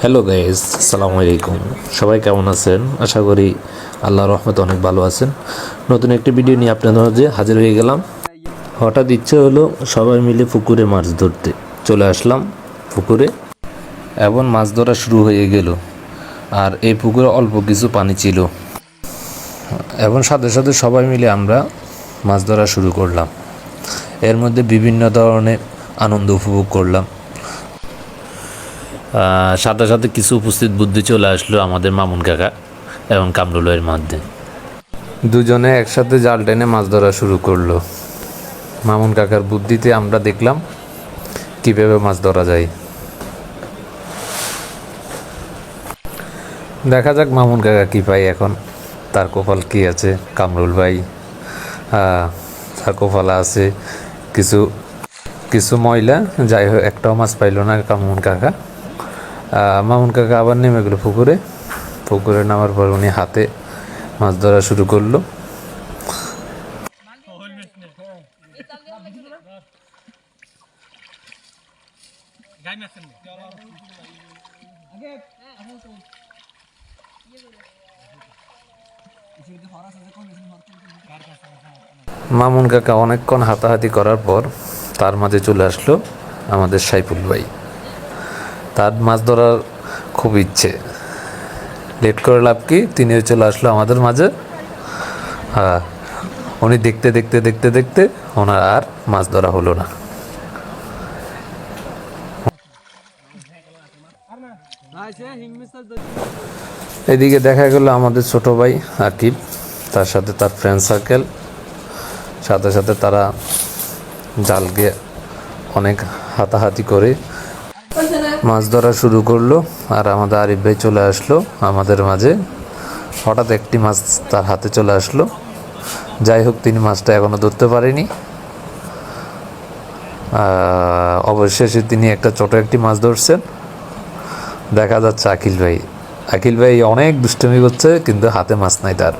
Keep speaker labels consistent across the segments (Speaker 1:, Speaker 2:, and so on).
Speaker 1: Hello guys, আসসালামু আলাইকুম। সবাই কেমন আছেন? আশা করি আল্লাহর রহমতে অনেক ভালো আছেন। নতুন একটি ভিডিও নিয়ে আপনাদের মাঝে হাজির হয়ে গেলাম। হঠাৎ ইচ্ছে হলো সবাই মিলে পুকুরে মাছ ধরতে। চলে আসলাম পুকুরে এবং মাছ ধরা শুরু হয়ে গেল। আর এই পুকুরে অল্প কিছু পানি ছিল এবং সাথে সাথে সবাই মিলে আমরা মাছ ধরা শুরু করলাম। এর মধ্যে বিভিন্ন ধরনের আনন্দ উপভোগ করলাম। সাথে সাথে কিছু উপস্থিত বুদ্ধি চলে আসলো আমাদের মামুন কাকা এবং কামরুলের মধ্যে। দুজনে একসাথে জাল টেনে মাছ ধরা শুরু করলো। মামুন কাকার বুদ্ধিতে আমরা দেখলাম কীভাবে মাছ ধরা যায়। দেখা যাক মামুন কাকা কী পাই এখন। তার কপাল কী আছে? কামরুল ভাই তার কপালে আছে কিছু কিছু ময়লা। যাই হোক, একটাও মাছ পাইল না মামুন কাকা। মামুন কাকা আবার নেমে গেল পুকুরে নামার পর উনি হাতে মাছ ধরা শুরু করলো। মামুন কাকা অনেকক্ষণ হাতাহাতি করার পর তার মাঝে চলে আসলো আমাদের সাইফুল ভাই। তার মাছ ধরার খুব ইচ্ছে, লেট করে লাভ কি, তিনিও চলে আসলো আমাদের মাঝে। উনি দেখতে দেখতে দেখতে দেখতে ওনার আর মাছ ধরা হলো না। এদিকে দেখা গেল আমাদের ছোট ভাই আকিব, তার সাথে তার ফ্রেন্ড সার্কেল, সাথে সাথে তারা জালকে অনেক হাতাহাতি করে মাছ ধরা শুরু করলো। আর আমাদের আরিফ ভাই চলে আসলো আমাদের মাঝে। হঠাৎ একটি মাছ তার হাতে চলে আসলো। যাই হোক, তিনি মাছটা এখনো ধরতে পারেনি। অবশেষে তিনি একটা ছোট একটি মাছ ধরছেন। দেখা যাচ্ছে আকিল ভাই অনেক দুষ্টুমি করছে, কিন্তু হাতে মাছ নাই তার।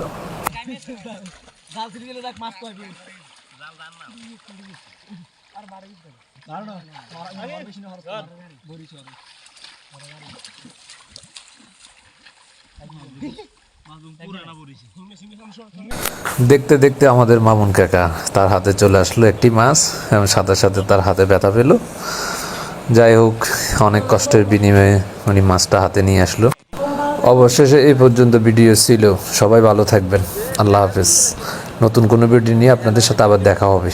Speaker 1: দেখতে দেখতে আমাদের মামুন কাকা তার হাতে চলে আসলো একটি মাছ এবং সাথে সাথে তার হাতে ব্যথা পেল। যাই হোক, অনেক কষ্টের বিনিময়ে উনি মাছটা হাতে নিয়ে আসলো। অবশেষে এই পর্যন্ত ভিডিও ছিল। সবাই ভালো থাকবেন। আল্লাহ হাফেজ। নতুন কোনো ভিডিও নিয়ে আপনাদের সাথে আবার দেখা হবে।